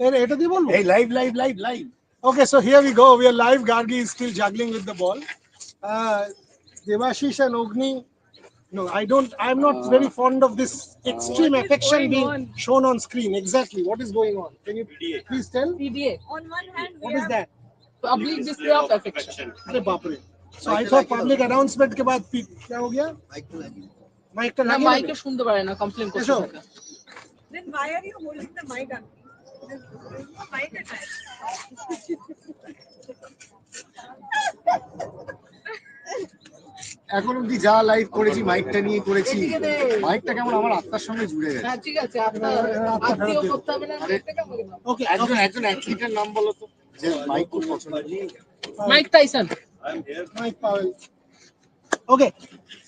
Hey, live. Okay, so here we go. We are live. Gargi is still juggling with the ball. Devashish and Ogni. No, I'm not very fond of this extreme affection being shown on screen. Exactly. What is going on? Can you please tell? PDA. On one hand, What is that? Public display of affection. अरे बाप रे. So I thought public announcement के बाद क्या हो गया? Mic तो না लगी মাইকে শুনতে পারে না কমপ্লেইন করতে এসো। থাকে then why are you holding the mic up? There's no mic attached. এখন অব্দি যা লাইভ করেছি মাইকটা নিয়ে করেছি, মাইকটা কেমন আমার আত্মার সঙ্গে জুড়ে গেছে। হ্যাঁ ঠিক আছে আপনার আত্মীয় করতে হবে না এটা বলে দাও Okay. একজন অ্যাথলিটের নাম বলো তো যে মাইক খুব পছন্দ। Mike Tyson Mike Powell. Okay,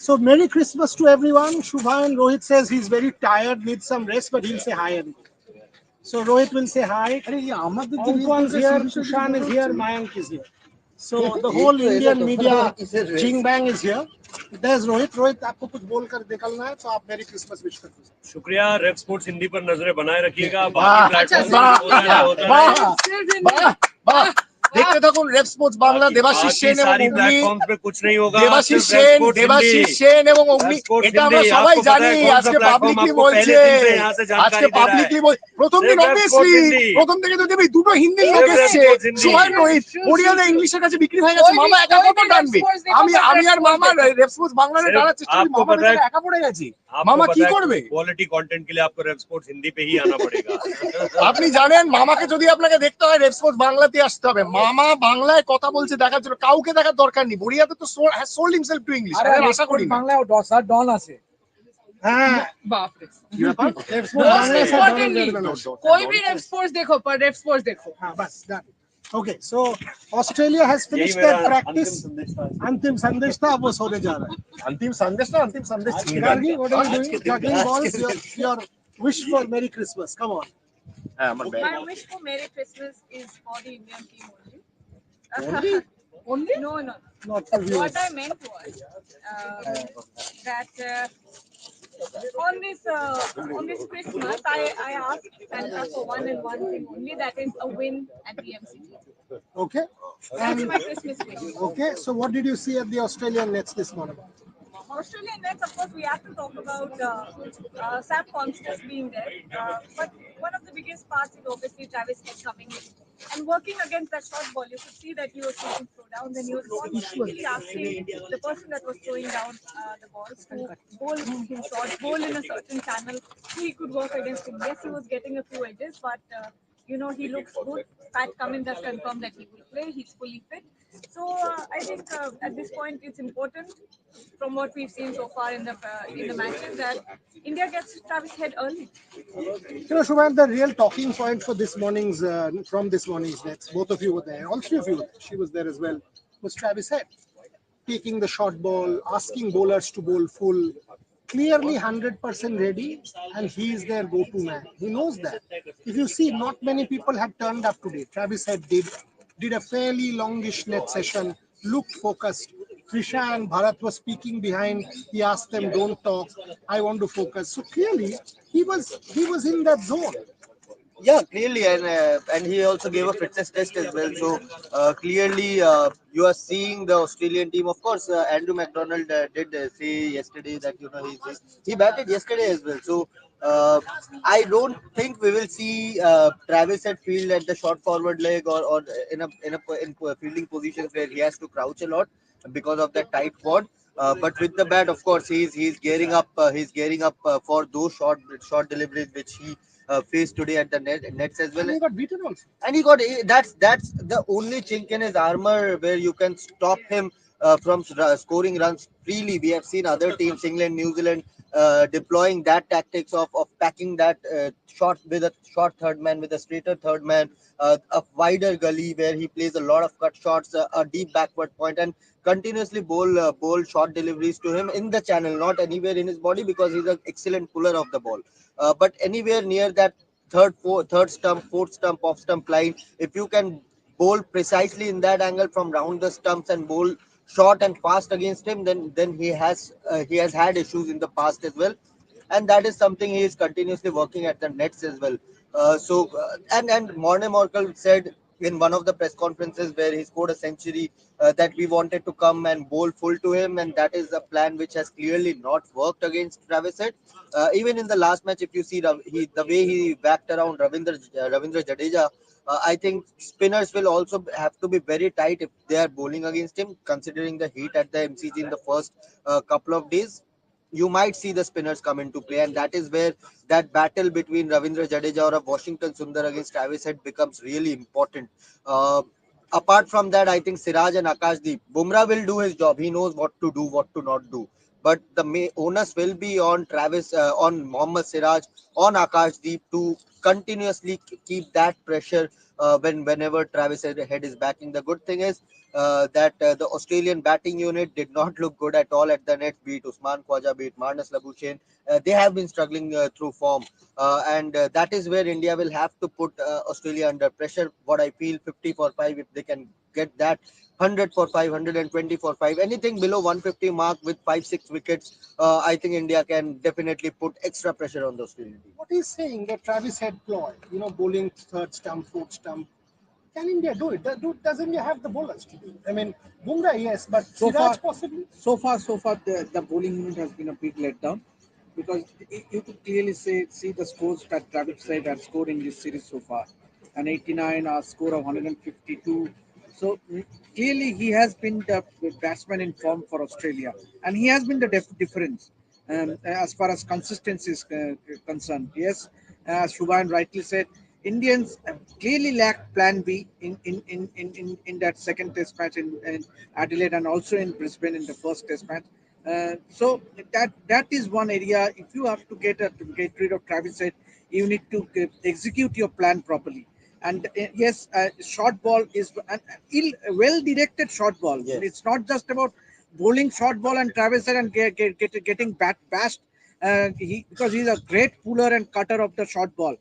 so Merry Christmas to everyone. Shubha and Rohit says he's very tired, needs some rest, but he'll say hi. So Rohit will say hi. Anquan's here, Kushan is here, Mayank is here. So the whole Indian media jing bang is here. There's Rohit. Rohit, आपको कुछ बोलकर निकलना है, तो आप Merry Christmas wish कर दीजिए. शुक्रिया। रेव स्पोर्ट्स हिंदी पर नजरें बनाए रखिएगा। बाकी প্ল্যাটফর্ম দেখতে থাকুন রেভ স্পোর্টস বাংলা। দেবাশিস সেন এবং सारी অগ্নি, प्लेटफॉर्म पे कुछ नहीं होगा। দেবাশিস सिर्फ সেন এবং অগ্নি, এটা আমরা সবাই জানি। আজকে পাবলিকলি বলছে, আজকে পাবলিকলি প্রথম দিন অবভিয়াসলি প্রথম থেকে যদি আমি দুটো হিন্দি লোক এসছে, সোহান রোহিত ওড়িয়াতে ইংলিশের কাছে বিক্রি হয়ে গেছে। মামা একা কত টানবে? আমি আর মামা রেভ স্পোর্টস বাংলাতে টানার চেষ্টা করি, মামা একা পড়ে গেছি। মামা কি করবে? क्वालिटी कंटेंट के लिए आपको रेव स्पोर्ट्स हिंदी पे ही आना पड़ेगा। আপনি জানেন মামাকে যদি আপনাকে দেখতে হয় রেভ স্পোর্টস বাংলাতে আসতে হবে। মামা বাংলায় কথা বলছে দেখার জন্য, কাউকে দেখার দরকার নেই। বড়িয়াতে তো সোল্ড হিমসেলফ টু ইংলিশ। আরে আশা করি বাংলায় ডন আছে। हाँ, बाप रे Rev Sports बांग्ला से Importantly, डॉलर कोई भी रेव स्पोर्ट्स देखो पर रेव स्पोर्ट्स देखो हाँ, बस done. Okay, so Australia has finished their practice. अंतिम संदेश था, अब वो सोने जा रहा है. अंतिम संदेश ना अंतिम संदेश Gargi, what are you doing? Juggling balls. Your wish for Merry Christmas. Come on. My wish for Merry Christmas is for the Indian team only. only No. Not for What viewers. I meant was that on this Christmas, I asked Santa for one and one thing only, that is a win at the MCG. Okay. That's my Christmas wish. Okay. So what did you see at the Australian Nets this morning? Australian Nets, of course, we have to talk about Sam Konstas being there. But one of the biggest parts is obviously Travis Head coming in and working against that short ball. You could see that he was taking throw down, and he was constantly asking the person that was throwing down the balls to bowl him short, bowl in a certain channel so he could work against him. Yes, he was getting a few edges, but he looks good. Pat Cummins has confirmed that he will play. He's fully fit. So I think at this point it's important, from what we've seen so far in the matches, that India gets Travis Head early. Shubhan, the real talking point for this morning's from this morning's Nets, both of you were there, all three of you were there. She was there as well. Was Travis Head taking the short ball, asking bowlers to bowl full, clearly 100% ready, and he is their go-to man. He knows that. If you see, not many people have turned up today. Travis Head did a fairly longish net session, looked focused. Trisha and Bharat were speaking behind. He asked them, "Don't talk. I want to focus." So clearly, he was in that zone. Yeah, clearly, and he also gave a fitness test as well. So clearly, you are seeing the Australian team. Of course, Andrew McDonald did say yesterday that he batted yesterday as well. So I don't think we will see Travis at field at the short forward leg or in fielding positions where he has to crouch a lot because of that tight quad. But with the bat, of course, he's gearing up. He's gearing up for those short deliveries which he faced today at the nets as well. And he got beaten also. And he got that's the only chink in his armor where you can stop him from scoring runs freely. We have seen other teams, England, New Zealand, deploying that tactics of packing that shot with a short third man, with a straighter third man, a wider gully where he plays a lot of cut shots, a deep backward point, and continuously bowl short deliveries to him in the channel, not anywhere in his body, because he's an excellent puller of the ball. But anywhere near that third stump, fourth stump, off stump line, if you can bowl precisely in that angle from round the stumps and bowl short and fast against him, then he has had issues in the past as well, and that is something he is continuously working at the nets as well. And Morne Morkel said in one of the press conferences where he scored a century that we wanted to come and bowl full to him, and that is a plan which has clearly not worked against Travis Head. Even in the last match, if you see the way he backed around Ravindra Jadeja, I think spinners will also have to be very tight if they are bowling against him, considering the heat at the MCG in the first couple of days. You might see the spinners come into play, and that is where that battle between Ravindra Jadeja or a Washington Sundar against Travis Head becomes really important. Uh, Apart from that, I think Siraj and Akashdeep, Bumrah will do his job. He knows what to do, what to not do. But the onus will be on on Mohammad Siraj, on Akashdeep to continuously keep that pressure whenever Travis Head is backing. The good thing is that the Australian batting unit did not look good at all at the net, be it Usman Khwaja, be it Marnus Labuschagne. They have been struggling through form. And that is where India will have to put Australia under pressure. What I feel, 50 for 5, if they can get that, 100 for 5, 120 for 5, anything below 150 mark with 5-6 wickets, I think India can definitely put extra pressure on the Australian team. What he's saying that Travis Head ploy, bowling third stump, fourth stump. Can India do it? Does India have the bowlers to do it? I mean, Bumrah, yes, but So Siraj far- possibly? So far, the bowling unit has been a big letdown because you could clearly see the scores that Travis Head has scored in this series so far. An 89, a score of 152. So clearly he has been the batsman in form for Australia, and he has been the difference as far as consistency is concerned. Yes, as Shubhan rightly said, Indians clearly lacked Plan B in that second Test match in Adelaide and also in Brisbane in the first Test match. So that is one area. If you have to get rid of Travis Head, you need to execute your plan properly. And yes, short ball is an well directed short ball. Yes. It's not just about bowling short ball and Travis Head and getting bashed. Because he's a great puller and cutter of the short ball.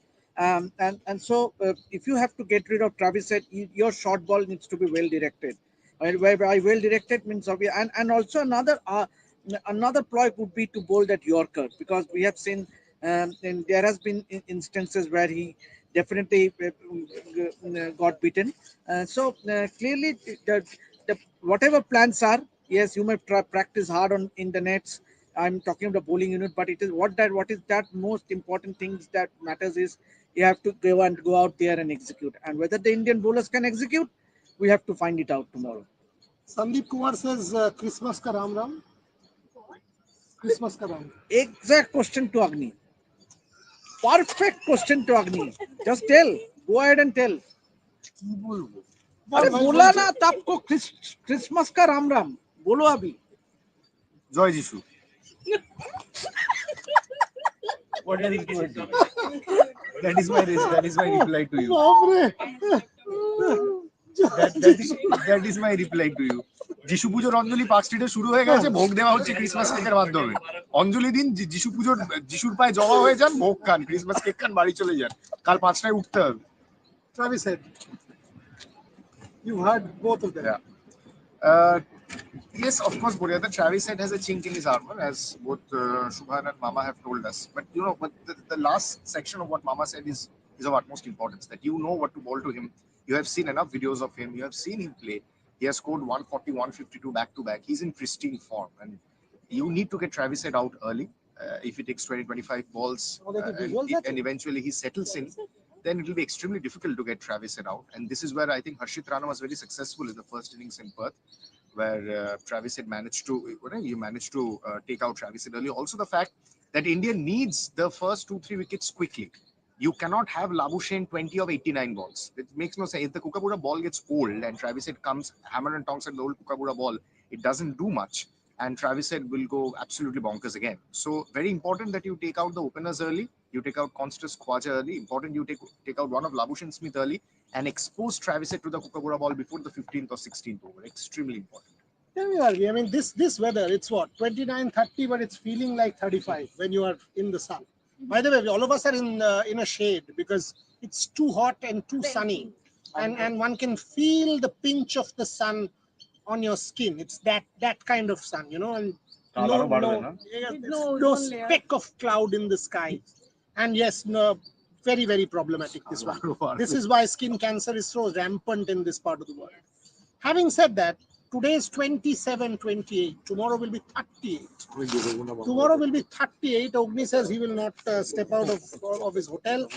So if you have to get rid of Travis Head, your short ball needs to be well directed. By well directed means obvious, and also another ploy would be to bowl that Yorker, because we have seen and there has been instances where he definitely got beaten. Clearly, the whatever plans are, yes, you may practice hard on in the nets. I'm talking of the bowling unit, but it is what is that most important things that matters is you have to go out there and execute. And whether the Indian bowlers can execute, we have to find it out tomorrow. Sandeep Kumar says Christmas ka Ram Ram. Christmas ka Ram. Exact question to Agni. Perfect question to Agni. Just tell. Go ahead and tell. अरे बोला ना आपको Christmas का राम राम बोलो अभी জয় যিশু। What do you think he should do? That is my reply to you. That is my reply to you. যিশু পুজোর অঞ্জলি পার্ক স্ট্রিটে শুরু হয়ে গেছে, ভোগ দেওয়া হচ্ছে ক্রিসমাস কেকের মাধ্যমে। অঞ্জলি দিন, যিশুর পায়ে জমা হয়ে যান, ভোগ খান, ক্রিসমাস কেক খান, বাড়ি চলে যান, কাল 5টায় উঠতে হবে। Travis Head. You heard both of them. Yeah. Yes, of course, Boria. The Travis Head has a chink in his armor, as both Shubhan and Mama have told us. But the last section of what Mama said is of utmost importance. That you know what to bowl to him. You have seen enough videos of him. You have seen him play. He has scored 140, 152 back to back. He's in pristine form, and you need to get Travis Head out early. If he takes 20-25 balls and eventually he settles in, then it will be extremely difficult to get Travis Head out. And this is where I think Harshit Rana was very successful in the first innings in Perth, where Travis Head managed to take out Travis Head early. Also, the fact that India needs the first 2-3 wickets quickly. You cannot have Labuschagne 20 of 89 balls. It makes no sense. If the Kookaburra ball gets old and Travis Head comes hammer and tongs at the old Kookaburra ball, it doesn't do much. And Travis Head will go absolutely bonkers again. So very important that you take out the openers early. You take out Konstas, Khwaja early. Important you take out one of Labuschagne Smith early and expose Travis Head to the Kookaburra ball before the 15th or 16th over. Extremely important. There we are. I mean, this weather, it's what, 29, 30, but it's feeling like 35 when you are in the sun. By the way, all of us are in a shade because it's too hot and too sunny, and one can feel the pinch of the sun on your skin. It's that kind of sun, and no speck of cloud in the sky. And yes, Very, very problematic, this one. This is why skin cancer is so rampant in this part of the world. Having said that, today is 27, 28. Tomorrow will be 38. Tomorrow will be 38. Ogni says he will not step out of his hotel.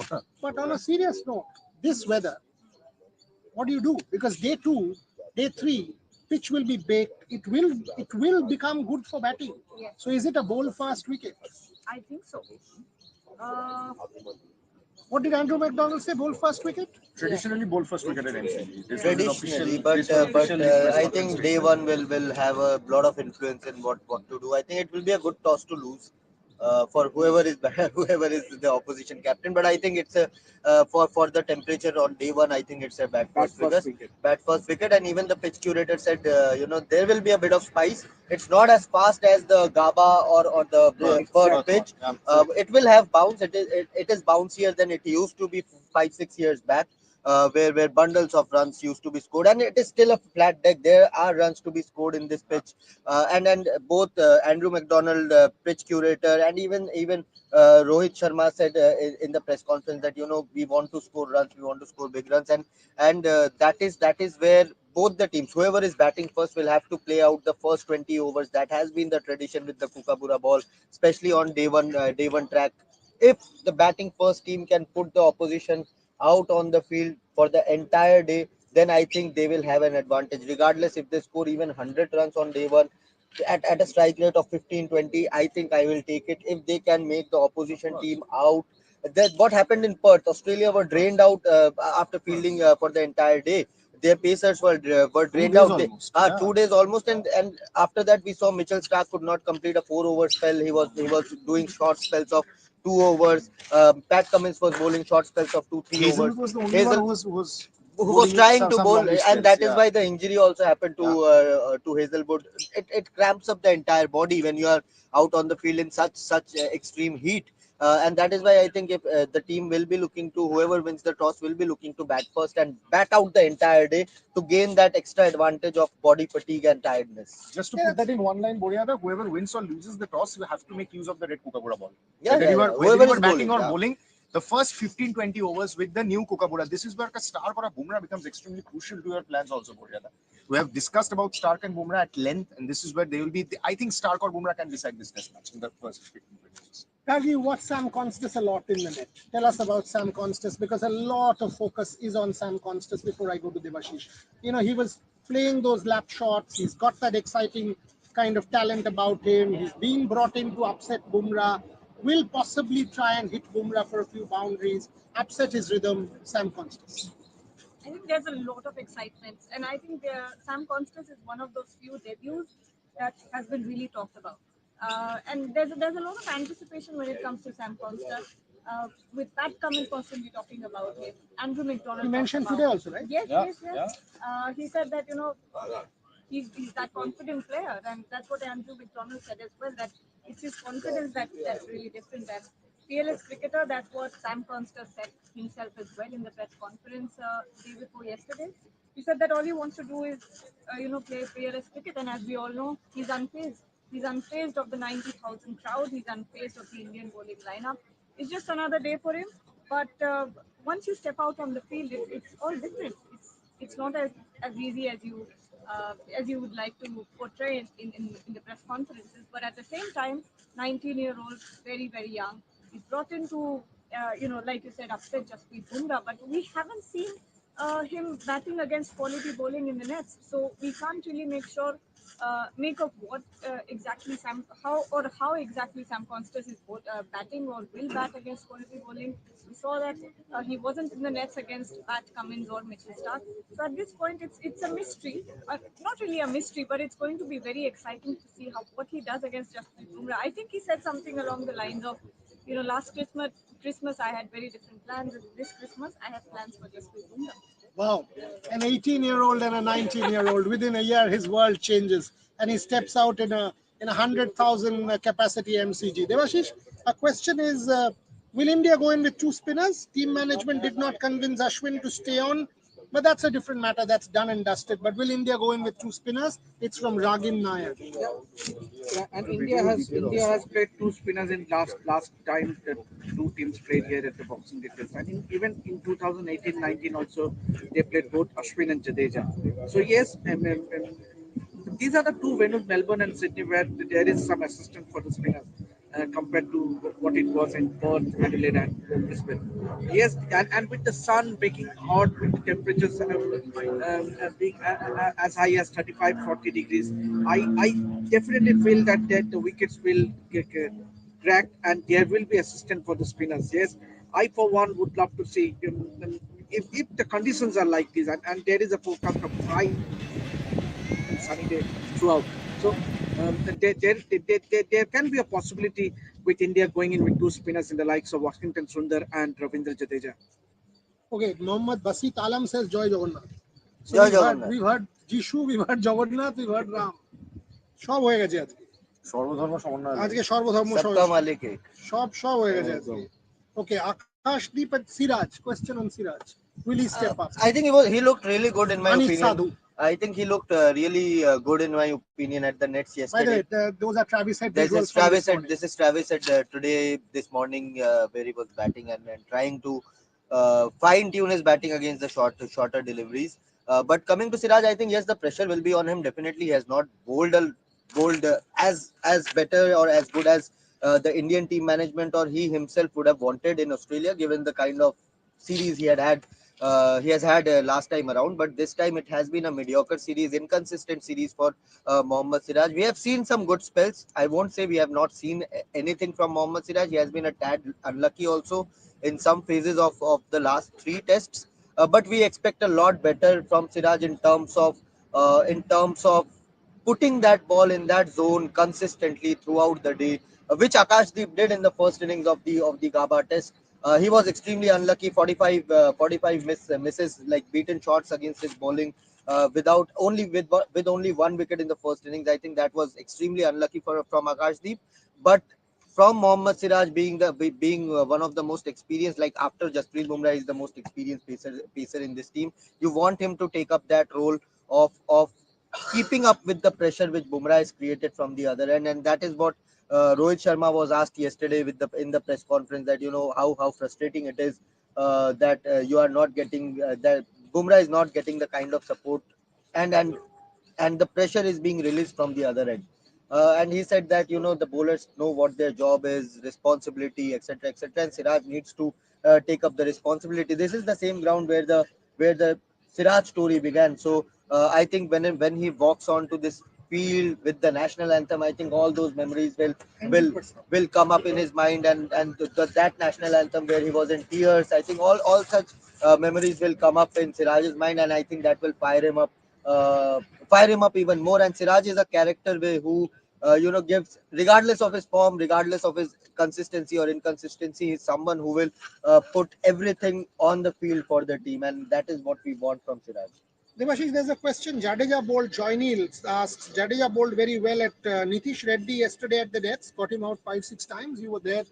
But on a serious note, this weather, what do you do? Because day 2, day 3, pitch will be baked. It will become good for batting. Yes. So is it a bowl fast wicket? I think so. Uh, What did Andrew McDonald say? Bowl fast wicket? Traditionally, ball first wicket at MCG. This was an Traditionally, official- but this was official I press think conference. day one will have a lot of influence in what to do. I think it will be a good toss to lose for whoever is whoever is the opposition captain. But I think it's a for the temperature on day one. I think it's a bad first wicket. Bad first wicket, and even the pitch curator said there will be a bit of spice. It's not as fast as the Gaba or the Perth pitch. It will have bounce. It is bouncier than it used to be 5-6 years back. Where bundles of runs used to be scored, and it is still a flat deck. There are runs to be scored in this pitch, and both Andrew McDonald, pitch curator, and even Rohit Sharma said in the press conference that we want to score runs, we want to score big runs, and that is where both the teams, whoever is batting first, will have to play out the first 20 overs. That has been the tradition with the Kookaburra ball, especially on day one track. If the batting first team can put the opposition out on the field for the entire day, then I think they will have an advantage. Regardless if they score even 100 runs on day one, at a strike rate of 15-20, I think I will take it. If they can make the opposition team out, that what happened in Perth, Australia were drained out after fielding for the entire day. Their pacers were drained out. Almost, 2 days almost, and after that we saw Mitchell Stark could not complete a 4 over spell. He was doing short spells of 2 overs. Pat Cummins was bowling short spells of 2-3 Hazel overs. was the only Hazel- one who was who was bowling trying some to bowl, longish and that spells, is why the injury also happened to Hazelwood. It cramps up the entire body when you are out on the field in such extreme heat. And that is why I think if the team will be looking to, whoever wins the toss will be looking to bat first and bat out the entire day to gain that extra advantage of body fatigue and tiredness. Just to put that in one line, Boryada, whoever wins or loses the toss, you have to make use of the red Kookaburra ball. Yeah, Whether whoever you is are batting bowling, or yeah. bowling, the first 15-20 overs with the new Kookaburra, this is where a Stark or a Bumrah becomes extremely crucial to your plans also, Boryada. We have discussed about Stark and Bumrah at length, and this is where they will be. I think Stark or Bumrah can decide this test match in the first 15-20 overs. Ravi, you watch Sam Konstas a lot in the net. Tell us about Sam Konstas, because a lot of focus is on Sam Konstas before I go to Devashish. He was playing those lap shots. He's got that exciting kind of talent about him. He's being brought in to upset Bumrah. Will possibly try and hit Bumrah for a few boundaries, upset his rhythm. Sam Konstas. I think there's a lot of excitement, and I think Sam Konstas is one of those few debuts that has been really talked about. And there's a lot of anticipation when it comes to Sam Konstas. With Pat Cummins constantly talking about him, Andrew McDonald. You mentioned talked today about also, right? Yes. He said that he's that confident player, and that's what Andrew McDonald said as well. That it's his confidence that's really different. And fearless cricketer, that's what Sam Konstas said himself as well in the press conference day before yesterday. He said that all he wants to do is, play fearless cricket, and as we all know, he's unfazed. He's unfazed of the 90,000 crowd. He's unfazed of the Indian bowling lineup. It's just another day for him. But once you step out on the field, it's all different. It's not as easy as you would like to portray in the press conferences. But at the same time, 19-year-old, very, very young. He's brought into, like you said, upset Jasprit Bumrah, but we haven't seen him batting against quality bowling in the nets. So we can't really make of what exactly how exactly Sam Konstas is batting or will bat against quality bowling. We saw that he wasn't in the nets against Pat Cummins or Mitchell Stark. So at this point, it's a mystery. Not really a mystery, but it's going to be very exciting to see what he does against Jasprit Bumrah. I think he said something along the lines of, last Christmas I had very different plans, and this Christmas I have plans for Jasprit Bumrah. Wow, an 18-year-old and a 19-year-old. Within a year, his world changes, and he steps out in a 100,000 capacity MCG. Devashish, a question is: will India go in with two spinners? Team management did not convince Ashwin to stay on, But that's a different matter. That's done and dusted. But will India go in with 2 spinners? It's from Ragin Nair. Yeah, and India has played 2 spinners in last time the 2 teams played here at the Boxing Day Test. And even in 2018-19 also they played both Ashwin and Jadeja. So yes, these are the 2 venues, Melbourne and Sydney, where there is some assistance for the spinners. Compared to what it was in Perth, Adelaide, and Brisbane. Yes, and with the sun making hot, with the temperatures being as high as 35-40 degrees, I definitely feel that the wickets will get cracked and there will be assistance for the spinners. Yes, I for one would love to see if the conditions are like this and there is a forecast of bright and sunny day throughout. So there can be a possibility with India going in with 2 spinners in the likes of Washington Sundar and Ravindra Jadeja. Okay, Mohammad Basit Alam says Joy Jagannath. So Jai Jagannath. we've heard Jishu, we've heard Jagannath, we've heard Ram. সব হয়ে গেছে আজকে সর্বধর্ম সমন্বয় আজকে সর্বধর্ম सबका मालिक एक সব হয়ে গেছে আজকে ওকে Akashdeep and Siraj, question on Siraj, will he step up? I think he looked really good in my Anish opinion. Sadhu. I think he looked really good in my opinion at the nets By the yesterday. way, those are Travis head This visuals is from Travis this said. morning. This is Travis said today, this morning, where he was batting and trying to fine tune his batting against the shorter deliveries. But coming to Siraj, I think yes, the pressure will be on him. Definitely, he has not bowled as better or as good as the Indian team management or he himself would have wanted in Australia, given the kind of series he has had last time around. But this time it has been a mediocre series, inconsistent series for Mohammad Siraj. We have seen some good spells. I won't say we have not seen anything from Mohammad Siraj. He has been a tad unlucky also in some phases of the last 3 tests. But we expect a lot better from Siraj in terms of putting that ball in that zone consistently throughout the day, which Akashdeep did in the first innings of the Gaba test. He was extremely unlucky. 45 misses, like beaten shots against his bowling, with only 1 wicket in the first innings. I think that was extremely unlucky from Akashdeep. But from Mohammad Siraj being one of the most experienced, like after Jasprit Bumrah is the most experienced pacer in this team, you want him to take up that role of keeping up with the pressure which Bumrah has created from the other end, and that is what Rohit Sharma was asked yesterday in the press conference, that how frustrating it is that you are not getting that Bumrah is not getting the kind of support and and and the pressure is being released from the other end. And he said that the bowlers know what their job is, responsibility, etc., etc. And Siraj needs to take up the responsibility. This is the same ground where the Siraj story began. So I think when he walks onto this field with the national anthem, I think all those memories will come up in his mind, and that national anthem where he was in tears. I think all such memories will come up in Siraj's mind, and I think that will fire him up even more. And Siraj is a character who gives, regardless of his form, regardless of his consistency or inconsistency, he's someone who will put everything on the field for the team, and that is what we want from Siraj. Devashish, there's a question. Jadeja bowled. Joy Neal asks, Jadeja bowled very well at Nitish Reddy yesterday at the nets. Got him out 5-6 times. You were there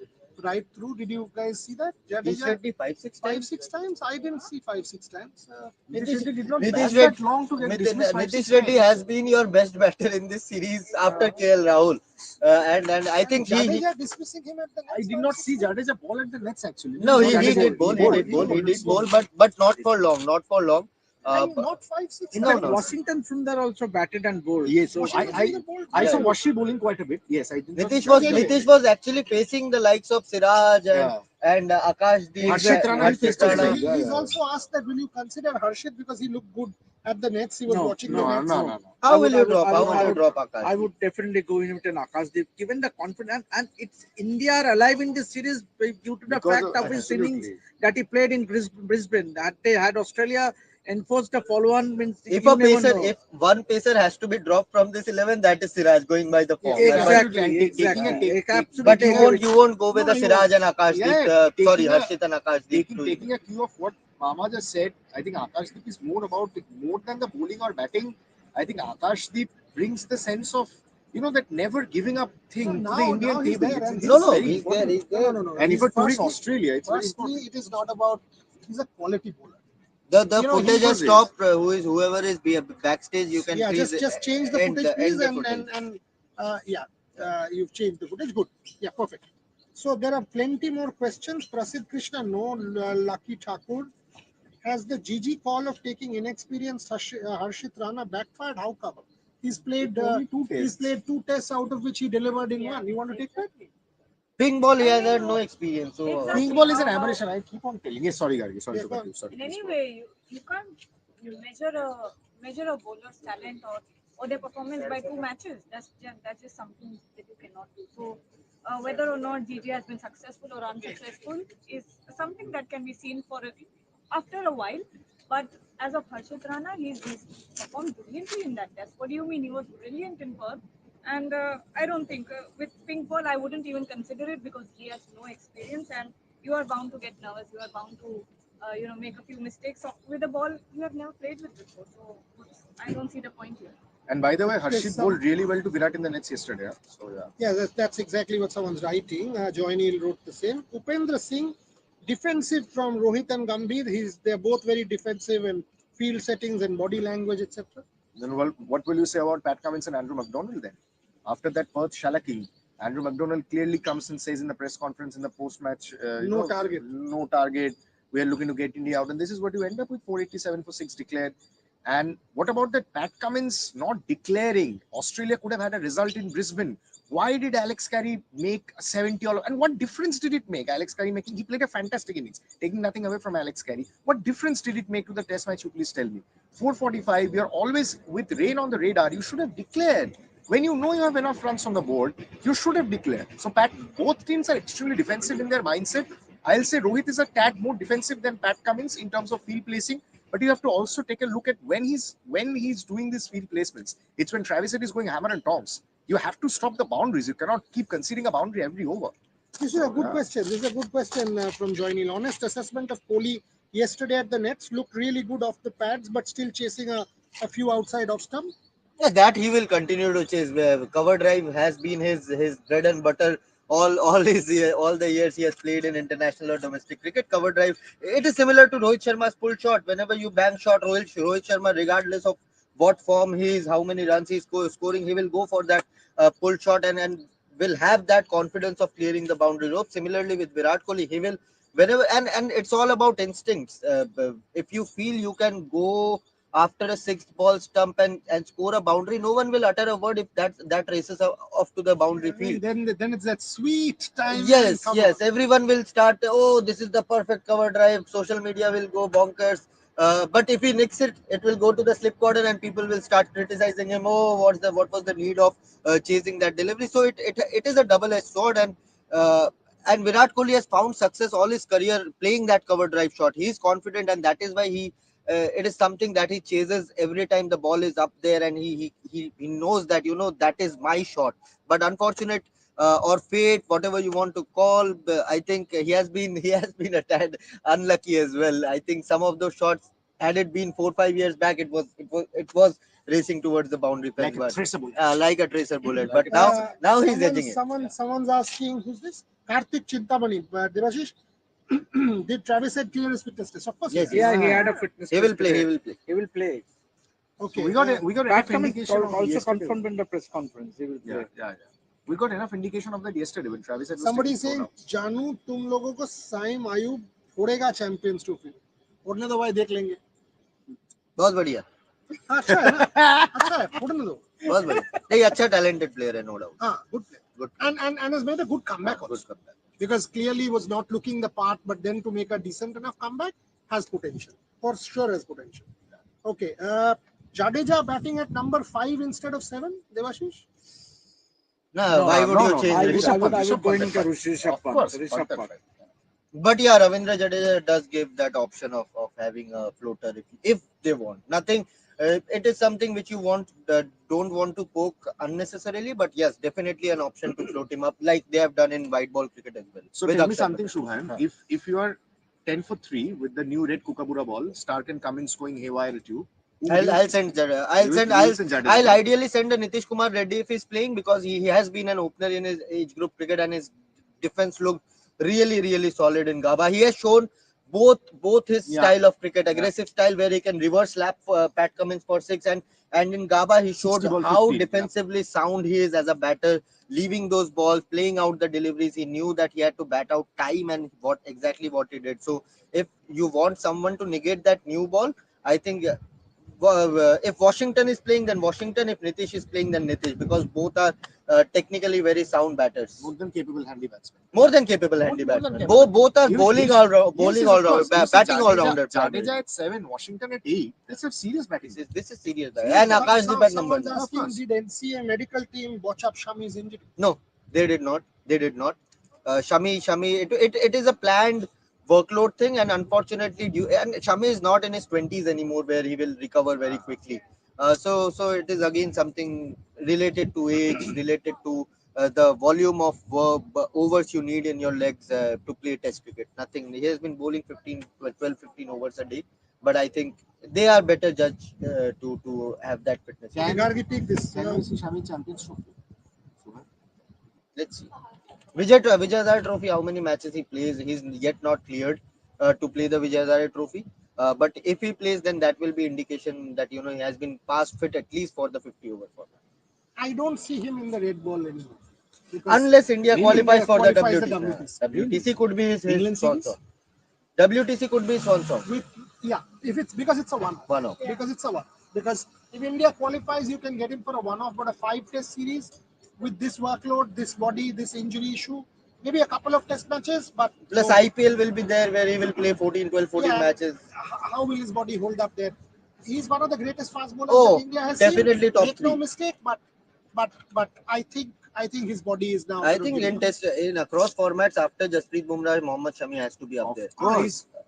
right through. Did you guys see that? Nitish Reddy 5-6 times. 5-6 times? I didn't see 5-6 times. Nitish Reddy did not Nitish bat Reddy- that long to get dismissed. Nitish Reddy has been your best batter in this series after KL Rahul, and I think he Jadeja dismissing him at the nets. I did not see Jadeja ball at the nets actually. no he Jadeja did bowl, he did bowl, but not for long. Not 5-6 No, times. no. Washington Sundar also batted and bowled. Yes, so Washington I Sundar bowled I saw Yeah. Washi bowling quite a bit. Yes, I did. Nitish was actually facing the likes of Siraj Yeah. and Akashdeep. Harshit Rana is Harshit still Rana. playing. He's Yeah. also asked that will you consider Harshit because he looked good at the nets. He was No, watching the No, nets. no. How will you drop? I How would- will you drop Akash? I would definitely go in with an Akashdeep, given the confidence, and it's India are alive in this series due to the Because fact of- of his absolutely. innings that he played in Brisbane. That they had Australia enforced the follow-on, means If you a never pacer, know. if one pacer has to be dropped from this 11, that is Siraj, going by the form. Exactly. But you Absolutely. won't go with No, a you Siraj and Akashdeep. Yeah, Sorry, taking a- Harshit and Akashdeep. Taking a cue of what Mama just said, I think Akashdeep is more than the bowling or batting. I think Akashdeep brings the sense of that never giving up thing to the Now Indian he's table. there, It's- and it's No, very he's there. important. He's there. No. And if He's you're touring firstly- Australia, it's very Firstly, important. it is not about, he's a quality bowler. The You know, footage he- has stopped. Whoever is backstage, you can yeah, please just change the end footage, please, the and footage. yeah, you've changed the footage. Good. Yeah, perfect. So there are plenty more questions. Prasid Krishna, no. Lucky Thakur, has the GG call of taking inexperienced Harshit Rana backfired? How come? He's played Only two he's tests. played 2 tests out of which he delivered in one. You want to take that? Pink ball, he has had no experience. So Exactly. Pink ball is an How about- aberration. I keep on telling you. Yes, sorry, Gargi. Sorry Yeah, to go cut on. you. Sorry. In please any go way, you can't measure a bowler's talent or their performance by 2 matches. That's just something that you cannot do. So whether or not GG has been successful or unsuccessful is something that can be seen after a while. But as of Harshit Rana, he's performed brilliantly in that test. What do you mean? He was brilliant in Perth. And I don't think with pink ball, I wouldn't even consider it because he has no experience and you are bound to get nervous. You are bound to make a few mistakes. So with a ball you have never played with before. So I don't see the point here. And by the way, Harshit some- bowled really well to Virat in the nets yesterday. So yeah. Yeah, that's exactly what someone's writing. Joy Neil wrote the same. Upendra Singh, defensive from Rohit and Gambhir. They're both very defensive in field settings and body language, etc. Then what will you say about Pat Cummins and Andrew McDonald then? After that Perth shellacking, Andrew McDonald clearly comes and says in the press conference in the post-match, No target. No target. We are looking to get India out, and this is what you end up with: 487 for 6 declared. And what about that Pat Cummins not declaring? Australia could have had a result in Brisbane. Why did Alex Carey make a 70 all? And what difference did it make? Alex Carey making, he played a fantastic innings, taking nothing away from Alex Carey. What difference did it make to the test match? You please tell me. 445, you're always with rain on the radar. You should have declared. When you know you have enough runs on the board, you should have declared. So both teams are extremely defensive in their mindset. I'll say Rohit is a tad more defensive than Pat Cummins in terms of field placing. But you have to also take a look at when he's doing these field placements. It's when Travis Head is going hammer and tongs. You have to stop the boundaries. You cannot keep conceding a boundary every over. This is a good question. This is a good question from Joy Neil. Honest assessment of Kohli yesterday at the nets looked really good off the pads, but still chasing a few outside off stump. yeah, that he will continue to chase. Cover drive has been his bread and butter all the years he has played in international or domestic cricket. Cover drive. It is similar to Rohit Sharma's pull shot. Whenever you bang shot Rohit Sharma, regardless of what form he is, how many runs he's scoring, he will go for that pull shot and will have that confidence of clearing the boundary rope. Similarly with Virat Kohli, he will whenever and it's all about instincts. If you feel you can go after a sixth ball stump and score a boundary, no one will utter a word if that races off to the boundary field. Then it's that sweet time. Yes, everyone will start. Oh, this is the perfect cover drive. Social media will go bonkers. But if he nicks it, it will go to the slip corner, and people will start criticizing him. Oh, what was the need of chasing that delivery? So it is a double-edged sword, and Virat Kohli has found success all his career playing that cover drive shot. He is confident, and that is why it is something that he chases every time the ball is up there, and he knows that that is my shot. But unfortunate or fate, whatever you want to call, I think he has been a tad unlucky as well. I think some of those shots, had it been 4 5 years back, it was racing towards the boundary fence, Like a tracer bullet. like a tracer bullet. Like But now he's edging it. Someone's asking, who's this? Karthik Chintamani. Devashish, did Travis Head clear his fitness test? Of course. Yes, he has. Yeah, he had a fitness. He will test play. today. He will play. He will play. Okay. So we got Pat enough Cummins indication of also yesterday. confirmed in the press conference. He will play. Yeah. We got enough indication of that yesterday when Travis Head was Somebody taking saying, photo. Janu, तुम लोगों को Saim Ayub फोड़ेगा champions trophy फोड़ने दो भाई देख लेंगे बहुत बढ़िया. हाँ, अच्छा है ना अच्छा है फोड़ने दो बहुत बढ़िया. नहीं, अच्छा talented player है, no doubt. हाँ good player Good. and has made a good comeback Good also comeback. because clearly was not looking the part but then to make a decent enough comeback has potential for sure has potential. Okay, Jadeja batting at number 5 instead of 7, Devashish. No, why would you change I it? would go in to Rishabh Pant. But yeah, Ravindra Jadeja does give that option of having a floater if they want. Nothing. It is something which you don't want to poke unnecessarily, but yes, definitely an option to float him up like they have done in white ball cricket as well. So with tell me Aksar something, Patel. Shubhan. If you are 10 for 3 with the new red Kookaburra ball, Stark and Cummins going haywire at you, I'll send Jadeja. I'll ideally send a Nitish Kumar Reddy if he's playing because he has been an opener in his age group cricket and his defense looked really solid in Gaba. He has shown both his Yeah. style of cricket, aggressive style where he can reverse lap Pat Cummins for six, and in Gaba he showed 60 ball how 15, defensively sound he is as a batter, leaving those balls, playing out the deliveries. He knew that he had to bat out time, and what he did. So if you want someone to negate that new ball, I think if Washington is playing, then Washington. If Nitish is playing, then Nitish, because both are technically very sound batters. More than capable handy batsman. More than capable More- handy more than batsmen. capable. Both are Yes, bowling yes. all Yes, yes, of course. You see batting all Jadeja- rounder. Jadeja at 7, Washington at 8. That's a serious batting. This is serious. Yes, And but Akash now Deep at number someone's 9. asking, course. did NCA medical team watch up Shami's injury? No, they did not. They did not. Shami, it is a planned workload thing, and unfortunately, and Shami is not in his 20s anymore, where he will recover very quickly. So it is again something related to age, related to the volume of overs you need in your legs to play Test cricket. Nothing. He has been bowling 12, 15 overs a day, but I think they are better judged to have that fitness. Okay, Gargi, take this. Can we see Shami Champions Trophy? Let's see. Vijay Trophy, how many matches he plays? He's yet not cleared to play the Vijay Trophy. But if he plays, then that will be indication that he has been past fit at least for the 50 over format. I don't see him in the red ball anymore. Unless India qualifies for the qualifies the WTC. WTC. WTC could be his England swan series? song. WTC could be his swan song. If it's because it's a one-off. One-off. Because it's a one. Because if India qualifies, you can get him for a one-off, but a 5-test series with this workload, this body, this injury issue, maybe a couple of test matches, but Plus no. IPL will be there where he will play 14 Yeah, matches. How will his body hold up there? He's one of the greatest fast bowlers Oh, that India has definitely seen. top Make no three. mistake, but I think his body is now. I think in across formats after Jasprit Bumrah, Mohammad Shami has to be up there.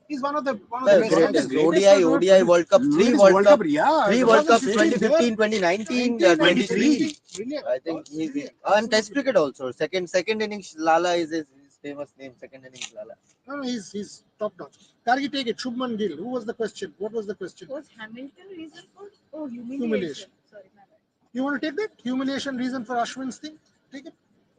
He's one of the Greatest. best. ODI World Cup, three World Cup, yeah. three the World one Cups, is 2015, 2019, 23. Brilliant. I think he's and Test cricket also. Second innings Lala is his famous name. Second innings Lala. No, he's top notch. Kargi, take it. Shubman Gill. Who was the question? What was the question? Was Hamilton reason for humiliation? Humiliation. Sorry, my bad. You want to take that? Humiliation reason for Ashwin's thing? Take it.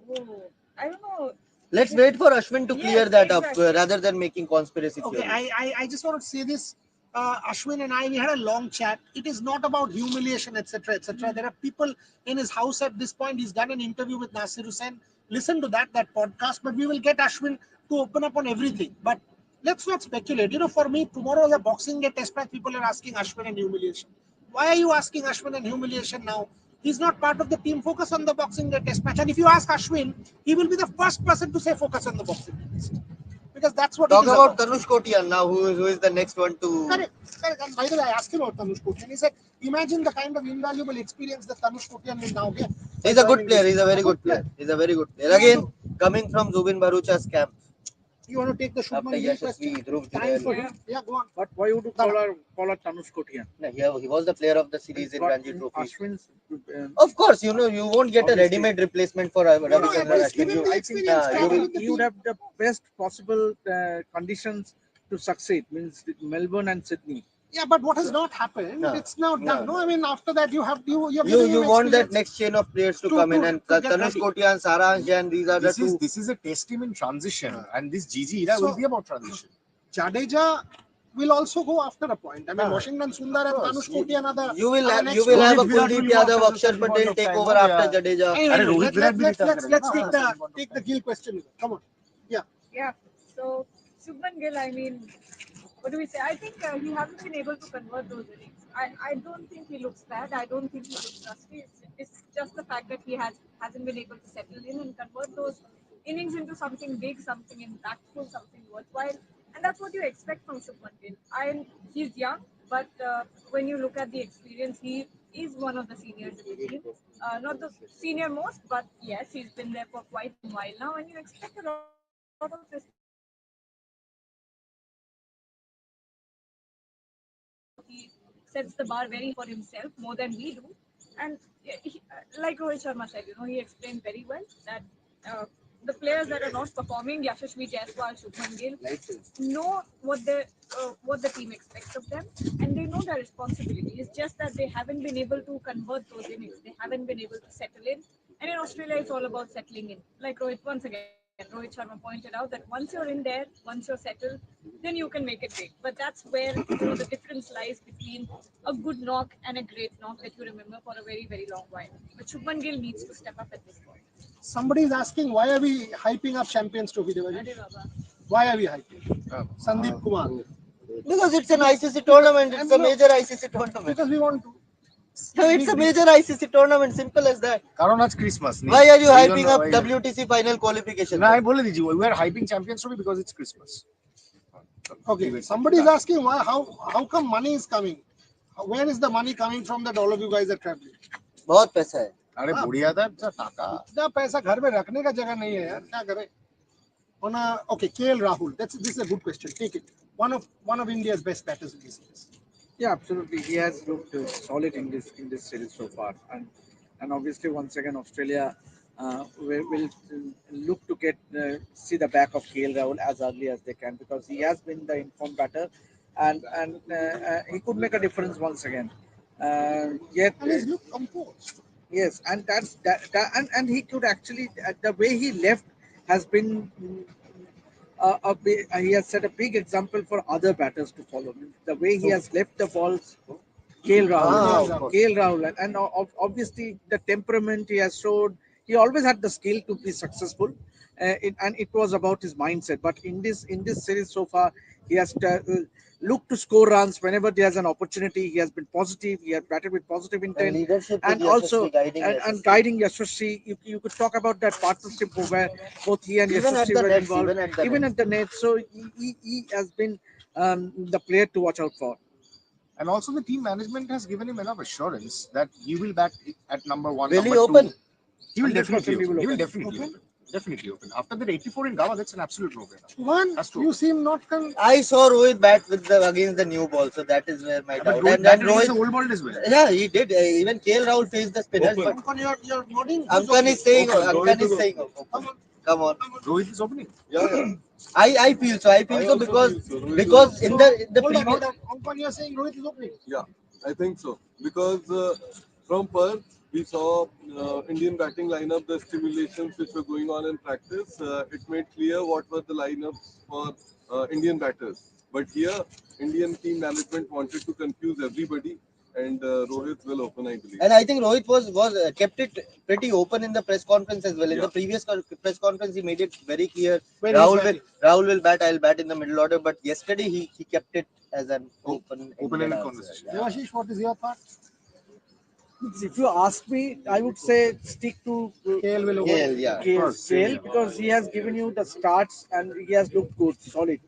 Oh, I don't know. Let's wait for Ashwin to clear Yes, that up exactly. rather than making conspiracy Okay, theories. I just want to say this. Ashwin and I, we had a long chat. It is not about humiliation, etc., etc. There are people in his house at this point. He's done an interview with Nasir Hussain. Listen to that podcast. But we will get Ashwin to open up on everything. But let's not speculate. For me, tomorrow is a Boxing Day test match. People are asking Ashwin and humiliation. Why are you asking Ashwin and humiliation now? He's not part of the team. Focus on the Boxing Day test match. And if you ask Ashwin, he will be the first person to say focus on the Boxing Day test. Because that's what Talk it is about Tanush Kotian now, who is the next one to. Correct. And by the way, I asked him about Tanush Kotian. He said, imagine the kind of invaluable experience that Tanush Kotian will now get. He's a good player. He's a very good player. He's a very good player. Again, coming from Zubin Bharucha's camp. You want to take the After Shubman Gill question? Yashasvi, Dhruv Time for Jurel. him. Yeah, go on. But why would you call her Tanush Kotian? No, he was the player of the series in Ranji Trophy. Ashwin's. Of course, you won't get a ready-made replacement for Ravichandran Just give Ashwin. him the I think experience. travel with the he would team. have the best possible conditions to succeed. Means Melbourne and Sydney. Yeah, but what has not happened, No. it's now done. No. No, I mean, after that, you're giving You him want that experience. next chain of players to To- come in, to- and to get Tanush ready. Kotian, Saransh Jain, these are the two. This is a test team in transition, and this GG era will So- be about transition. Jadeja will also go after a point. I mean, Ah, Washington Sundar and course. Tanush Kotian are the. You will are the have next a one. Kuldeep Yadav, Akshar Patel take over after Jadeja. Anyway, Rohit Virat bhi let's retire let's karega. take the Gill question. Come on. Yeah. So Shubman Gill, I mean, what do we say? I think he hasn't been able to convert those innings. I don't think he looks bad. I don't think he looks rusty. It's just the fact that he hasn't been able to settle in and convert those innings into something big, something impactful, something worthwhile. And that's what you expect from Shubman Gill. He's young, but when you look at the experience, he is one of the seniors in the team. Not the senior most, but yes, he's been there for quite a while now, and you expect a lot of respect from him. He sets the bar very for himself more than we do. And like Rohit Sharma said, he explained very well that the players that are not performing, Yashasvi Jaiswal, Shubman Gill, know what the team expects of them, and they know their responsibility. It's just that they haven't been able to convert those innings. They haven't been able to settle in. And in Australia, it's all about settling in. Like Rohit once again said, And Rohit Sharma pointed out that once you're in there, once you're settled, then you can make it big. But that's where the difference lies between a good knock and a great knock that you remember for a very, very long while. But Shubman Gill needs to step up at this point. Somebody is asking, why are we hyping up Champions Trophy? Ade Baba. Why are we hyping? Sandeep Kumar. Because it's an ICC tournament. It's a major ICC tournament. Because we want to. No, it's a major ICC tournament. Simple as that. কারণ আজ Christmas Why are you hyping up WTC final qualification? না আমি বলে দিচ্ছি we are hyping champions trophy because it's Christmas. Okay, somebody is asking why, how come money is coming? Where is the money coming from that all of you guys are traveling? बहुत पैसा है. আরে বড়িয়া দা টাকা इतना पैसा घर में रखने का जगह नहीं है यार, क्या करें? Okay, KL Rahul. This is a good question. Take it. One of India's best batters in this series. Yeah, absolutely. He has looked solid in this series so far, and obviously once again Australia will look to get see the back of KL Rahul as early as they can, because he has been the informed batter, and he could make a difference once again. Yet And he's looked composed. yes, and and he could actually the way he left has been he has set a big example for other batters to follow. The way he has left the balls, KL Rahul, and obviously the temperament he has showed. He always had the skill to be successful, and it was about his mindset. But in this series so far, he has looked to score runs whenever he has an opportunity. He has been positive. He has batted with positive intent, leadership and with also Yashasvi, guiding Yashasvi. You could talk about that partnership where both he and Even at Yashasvi the were nets, involved, even at the net. So he has been the player to watch out for. and also the team management has given him enough assurance that he will bat at number 1. Will he number open? 2. He will definitely 100% he will open. He will open. definitely open. Definitely open. After that 84 in Goa, that's an absolute no-brainer. One, That's true. you seem not I saw Rohit bat against the new ball, so that is where my But doubt. Rohit And batted against Rohit, the old ball as well. yeah, he did. Even KL Rahul faced the spinners. But Ankan, you're nodding. Ankan is saying, Ankan is saying, come on. Rohit is opening. I feel so. I feel so because in the Hold previous. on. Ankan, you're saying Rohit is opening. Yeah, I think so. Because from Perth, we saw Indian batting lineup, the stimulations which were going on in practice. It made clear what were the lineups for Indian batters. But here, Indian team management wanted to confuse everybody, and Rohit will open, I believe. And I think Rohit was kept it pretty open in the press conference as well. In the previous press conference, he made it very clear. Rahul will bat. I'll bat in the middle order. But yesterday, he kept it as an Open-ended conversation. Yeah. Devashish, what is your thought? If you ask me, I would say stick to KL will open. KL, yeah. KL because he has given you the starts and he has looked good, solid.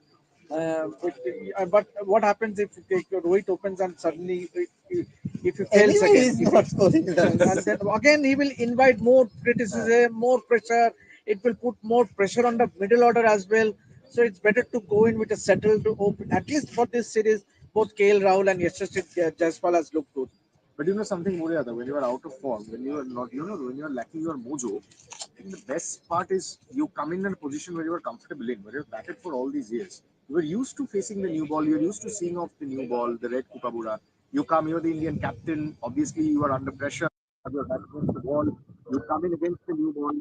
But what happens if Rohit opens and suddenly if he fails Anyway, again? he's not scoring runs. And then again he will invite more criticism, more pressure. It will put more pressure on the middle order as well. So it's better to go in with a settled open. At least for this series, both KL Rahul and Yashasvi Jaiswal has looked good. But you know something, Muriada, when you are out of form, when you are not, when you are lacking your mojo, I think the best part is you come in a position where you are comfortable in, where you've batted for all these years. You are used to facing the new ball, you're used to seeing off the new ball, the red kookaburra. You come, you're the Indian captain, obviously you are under pressure, you're batting against the ball, you come in against the new ball.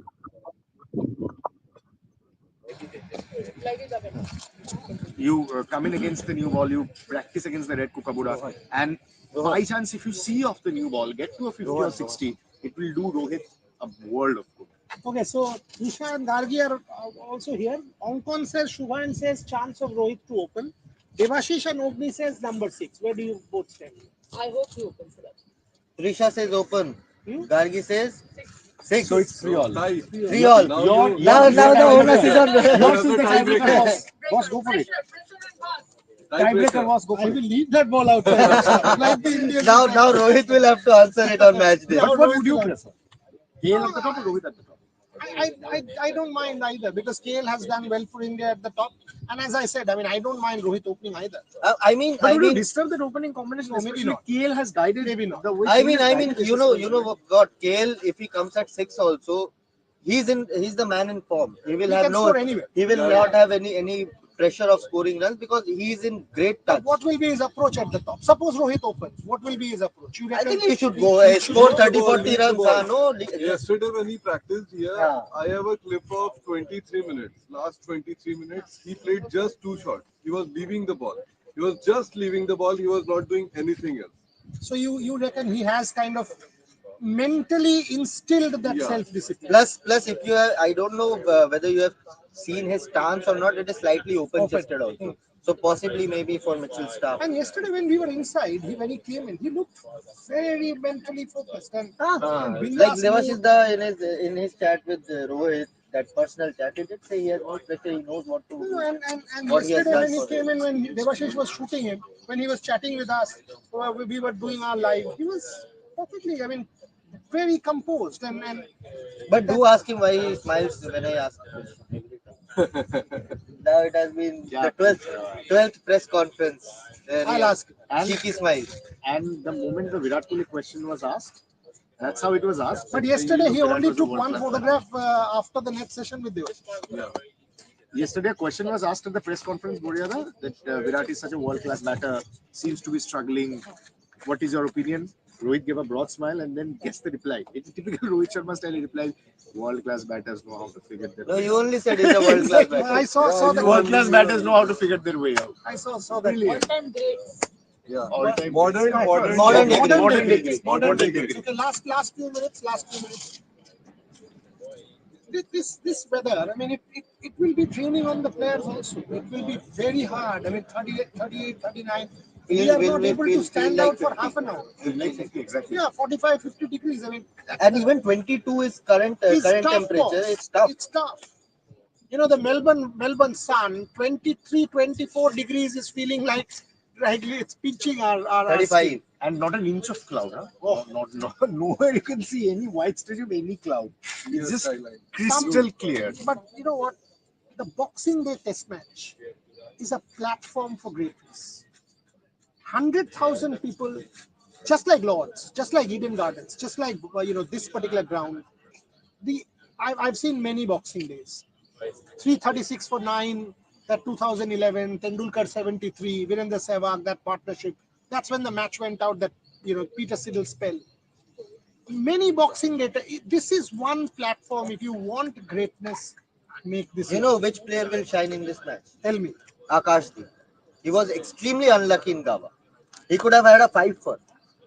You come in against the new ball, you practice against the red kookaburra, and by chance, if you see off the new ball, get to a 50 or 60, it will do Rohit a world of good. Okay, so Nisha and Gargi are also here. Ankan says, Shubhan says, chance of Rohit to open. Devashish and Ogni says number 6. Where do you both stand? I hope he opens for that. Trisha says open. Gargi says 6. So it's 3 all. 3 all. Now the onus is on Yours is the tiebreaker, boss. Boss, go for it. Tiebreaker, boss, go I for will it. leave that ball out. Like the Indian. now Rohit will have to answer it on match day. What would you prefer? KL at the top or Rohit at the top? I don't mind either because KL has done well for India at the top. And as I said, I mean, I don't mind Rohit opening either. But would you disturb that opening combination? No, maybe Especially not. KL has guided Maybe not. the way. I KL mean, has guided you this know what, KL, if he comes at 6 also, he's the man in form. He will He have can no, score anywhere. he will not have any pressure of scoring runs because he is in great touch. But what will be his approach at the top? Suppose Rohit opens. What will be his approach? You I reckon think he should he- go he should score go- 30-40 lead the runs. ball. No, Yesterday when he practiced here, Yeah. I have a clip of 23 minutes. Last 23 minutes, he played just 2 shots. He was leaving the ball. He was just leaving the ball. He was not doing anything else. So you reckon he has kind of mentally instilled that Yeah. self-discipline? Plus, if you have, I don't know whether you have seen his stance or not. It is slightly open-chested also. So possibly maybe for Mitchell Stark. And yesterday when we were inside, when he came in, he looked very mentally focused and Like bindas Devashish move. in his chat with Rohit, that personal chat, he did say he has no pressure. He knows what to No, do. and What he has yesterday done when he for came in, when Devashish was shooting him, when he was chatting with us, we were doing our live, he was perfectly, I mean, very composed and But do ask him why he smiles when I ask the question. Now it has been the 12th press conference. I'll ask. Cheeky smile. And the moment the Virat Kohli question was asked, that's how it was asked. But yesterday he Virat only was a took one world-class photograph after the next session with Devash. Yeah. Yesterday, a question was asked at the press conference, Boryada, that Virat is such a world-class batter, seems to be struggling. What is your opinion? Rohit gave a broad smile and then guess the reply. It's typical Rohit Sharma style. He replied, "World-class batters know how to figure their No, way you only said he's a world-class batter. I saw that. World-class batters know how to figure their way out." I saw that. All-time greats. Yeah. All-time Modern degree. Modern degree. Okay, last few minutes. This weather, I mean, it will be draining on the players also. It will be very hard. I mean, 38, 39. We are not able to stand out for half an hour. Exactly. Yeah, 45, 50 degrees. I mean, And even 22 is current it's current tough, temperature. boss. It's tough. It's tough. You know, the Melbourne sun, 23, 24 degrees is feeling like it's pinching our 35. skin. And not an inch of cloud. Huh? Oh, not nowhere you can see any white stretch of any cloud. It's just Skyline. crystal clear. But you know what? The Boxing Day Test match is a platform for greatness. 100,000 people, just like Lords, just like Eden Gardens, just like this particular ground. I've seen many Boxing Days. 336 for 9. That 2011, Tendulkar 73, Virendra Sehwag, that partnership. That's when the match went out. That Peter Siddle spell. Many Boxing Day. This is one platform. If you want greatness, make this. You know which player will shine in this match? Tell me. Akashdeep. He was extremely unlucky in Goa. He could have had a 5-for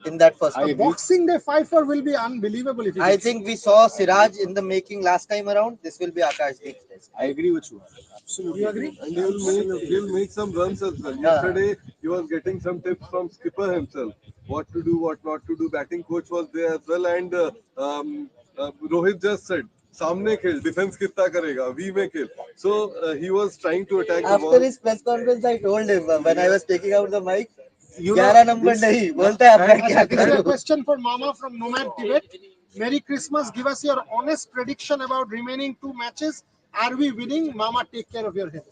in that first A game. Boxing Day 5-for will be unbelievable if I think we saw Siraj in the making last time around. This will be Akashdeep's test. I agree with you. Absolutely. You agree? And he'll make some runs as well. Yeah. Yesterday he was getting some tips from skipper himself. What to do, what not to do. Batting coach was there as well, and Rohit just said, "Samne khel, defense kitna karega, we mein khel." So he was trying to attack the ball. After his press conference, I told him when I was taking out the mic, 11 number nahi, बोलता है अपना क्या This is a करूं? question for Mama from Nomad Tibet. Merry Christmas. Give us your honest prediction about remaining 2 matches. Are we winning? Mama, take care of your health.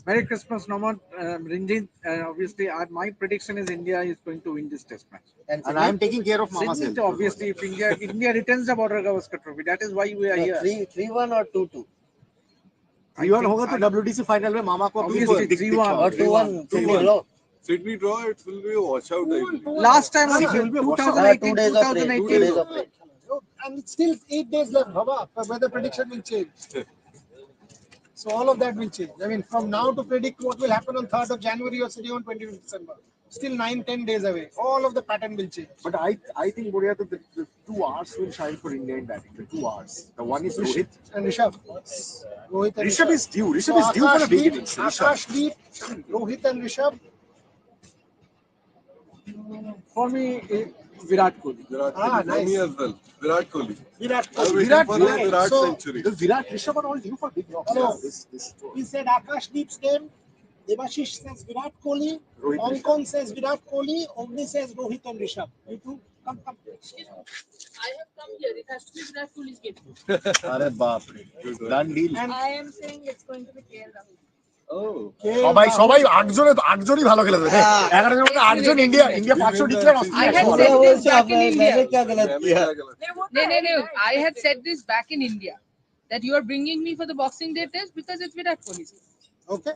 Merry Christmas, Nomad. Rinjit, obviously, my prediction is India is going to win this test match. And And I am taking care of Mama's Sydney, health. obviously, if India returns the Border Gavaskar Trophy, that is why we are here. 3-1 or 2-2 3-1 होगा तो WTC final में मामा को अपनी Obviously, 3-1 or 2-1. 2-1. Sydney draw, it will be a washout. I think. Last time, No, also, no, 2018, 2 days of rain. 2 days 2018. of rain. And it's still 8 days left, Baba. Weather prediction will change. So all of that will change. I mean, from now to predict what will happen on 3rd of January or sitting on 25th December. Still 9-10 days away. All of the pattern will change. But I think Boria, the 2 hours will shine for India in batting. The 2 hours. The one is Rohit. And Rishabh. Rohit and Rishabh is due. Rishabh is So due for a big Akashdeep, innings. Rishabh. Akashdeep, Rohit and Rishabh. For me, Virat Kohli. Virat Kohli. For me as well. Virat Kohli. Virat I'm Kohli. waiting for Kohli. a Virat So, century. The Virat Rishabh are all due for big knocks. Hello. This he said Akashdeep's name. Devashish says Virat Kohli. Rohit Hong Kong says Virat Kohli. Omni says Rohit and Rishabh. You two, come. I have come here. It has to be Virat Kohli's game. अरे बाप रे. Done deal. And I am saying it's going to be KL Rahul. Oh. সবাই 8জনই ভালো খেলেছে 11 জনের মধ্যে 8জন India 500 declare I had बोला said वो this से back in मैंने India. क्या गलत किया? No. I had said this back in India that you are bringing me for the Boxing Day test because it's Virat Kohli's game. Okay,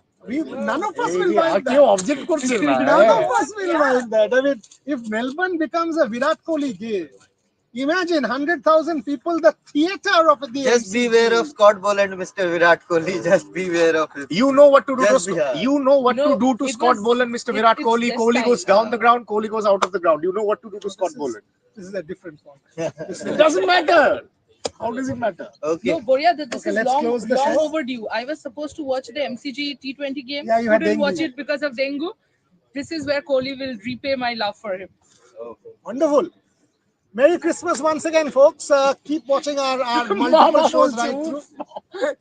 none of us will mind কেউ that. Object করছে না None of us will mind that. I mean, if Melbourne becomes a Virat Kohli game, imagine 100,000 people, the theatre of the Just MCG. beware of Scott Ball and Mr. Virat Kohli. Just beware of him. You know what to do Just to be- you know what No, to do to it Scott was- Boland, Mr. it- Virat it's Kohli. less Kohli time. goes down the ground, Kohli goes out of the ground. You know what to do to Scott Boland. This is a different one. It doesn't matter. How does it matter? Okay. No, Boria, this Okay, is let's close the long show. overdue. I was supposed to watch the MCG T20 game. Yeah, you had Couldn't dengue. watch it because of dengue. This is where Kohli will repay my love for him. Wonderful. Merry Christmas once again, folks. Keep watching our multiple Mama shows বলছে, right through.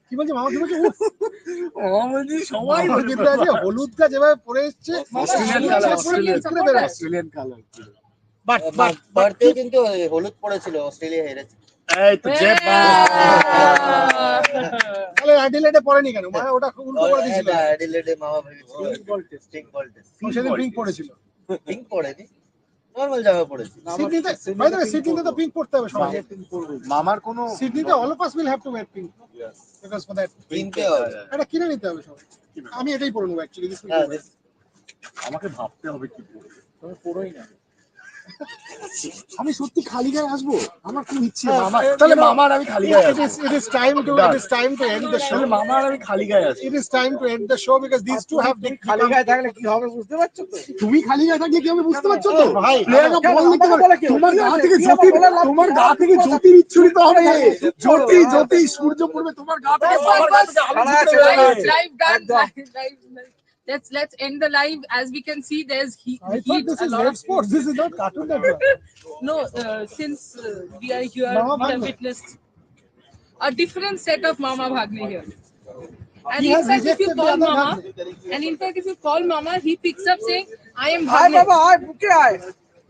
কি বলছে মামা, কি বলছে? সবাই মামা কিন্তু আজকে হলুদটা যেভাবে পরে এসছে, Australian Mama, colour, Australian Australian supporter. Australian colour. but বাড়তেও কিন্তু হলুদ পড়েছিল, অস্ট্রেলিয়া হেরেছে। এই তো জেপ তাহলে অ্যাডিলেডে পড়েনি কেন? মানে ওটা উল্টো করে দিয়েছিল। অ্যাডিলেডে মামা ভেবেছিল স্টিং বল টেস্ট। ও সেদিন পিঙ্ক পড়েছিল। পিঙ্ক পড়েনি, নরমাল জামা পড়েছে। সিডনিতে, by the way, সিডনিতে তো পিঙ্ক পড়তে হবে সবাই। মামার কোনো সিডনিতে all of us will have to wear pink. Yes. Because for that, কিনতে হবে। এটা কিনে নিতে হবে সবাই। আমি এটাই পরে নেবো অ্যাকচুয়ালি। দিস হ্যাঁ, আমাকে ভাবতে হবে কি করবো। তুমি পড়োই না। আমি সত্যি খালি গায়ে আসবো, আমার খুব ইচ্ছে। মামা তাহলে মামার আমি খালি গায়ে আসবো। It is time to end the show. তাহলে মামার আমি খালি গায়ে আসবো। It is time to end the show because these two have খালি become. গায়ে থাকলে কি হবে বুঝতে পারছো তো? তুমি খালি গায়ে থাকলে কি হবে বুঝতে পারছো তো? ভাই, প্লেয়াররা কেন? বল দিতে আমাকে পারে। বলে কি? তোমার কি গা আছে? থেকে কি জ্যোতি, আমার বলার লাভ তোমার নেই। গা থেকে জ্যোতি বিচ্ছুরিত হবে। জ্যোতি সূর্য পড়বে তোমার গা থেকে, মামার গা থেকে আলো ছুটে Live, বেরোবে। live done. একদম। Live. Let's end the live. As we can see, there's I heat. thought this A is lot Red of Sports. This is not Cartoon Network. no. Since we are here, Mama we have Bhagne. witnessed a different set of Mama Bhagne here. And He in has fact, if you rejected the call other Mama, Bhagne. and in fact, if you call Mama, he picks up saying, "I am আয় Bhagne." বাবা আয়, বুকে আয়।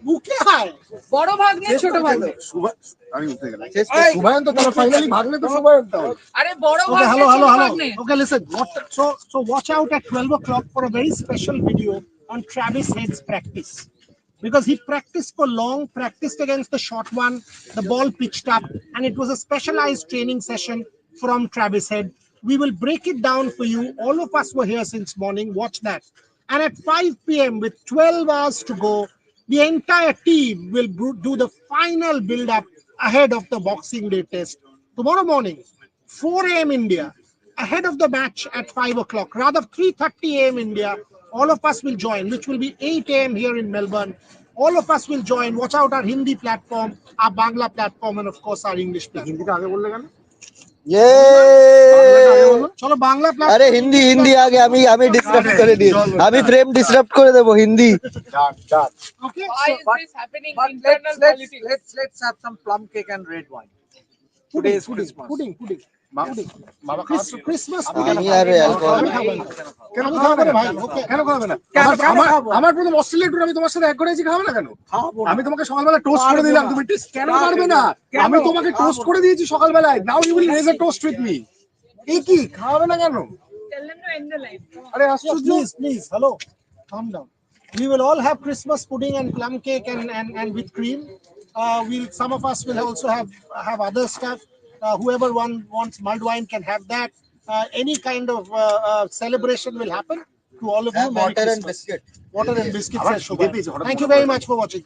বুকে হায়। বড় ভাগ্নে, ছোট ভাগ্নে। আমি উঠে গেলাম। শেষ সুবায়ন তো তাহলে ফাইনালি ভাগলে তো সুবায়ন তাহলে। আরে বড় Okay, ভাগ্নে, hello. ছোট ভাগ্নে। Okay, listen. So watch out at 12 o'clock for a very special video on Travis Head's practice. Because he practiced for long, practiced against the short one, the ball pitched up, and it was a specialized training session from Travis Head. We will break it down for you. All of us were here since morning. Watch that. And at 5 p.m. with 12 hours to go, the entire team will do the final build-up ahead of the Boxing Day test. Tomorrow morning, 4 a.m. India, ahead of the match at 5 o'clock, rather 3:30 a.m. India, all of us will join, which will be 8 a.m. here in Melbourne. All of us will join. Watch out our Hindi platform, our Bangla platform, and of course our English platform. হিন্দিটা আগে বললে কেন? ইয়ে চলো বাংলা আরে platform. Hindi Hindi আগে আমি disrupt করে দিই, আমি ফ্রেম ডিসরাপ্ট করে দেবো হিন্দি। ডান। Okay. Why So, is this happening? But Internal politics. let's have some plum cake and red wine. Today is Christmas. pudding. মামা খাওয়াচ্ছো? Christmas আমি আর অ্যালকোহল আমি খাবো না। কেন আমি খাবে খাবো না না ভাই, ভাই? okay. কেন খাবে না? কেন খাবো? আমার প্রথম অস্ট্রেলিয়া ট্যুর আমি তোমার সাথে এক করেছি, খাবে না কেন? খাবো না। আমি তোমাকে সকালবেলা টোস্ট করে পারবো দিলাম, না। তুমি কেন পারবো পারবে না। না? কেন? আমি তোমাকে টোস্ট করে দিয়েছি সকালবেলায়। Now you will raise a toast with me. এই কি খাবে না কেন? Tell them to end the live. আরে Yes, আশ্চর্য। please, hello, calm down. We will all have Christmas pudding and plum cake and with cream. Some of us will also have other stuff. Whoever wants mulled wine can have that. Any kind of celebration will happen to all of you. Merry water and Christmas. Biscuit. Water and biscuits. আবার as খিদে Shobha. পেয়েছে, হঠাৎ Thank you মনে very পড়লো। much for watching.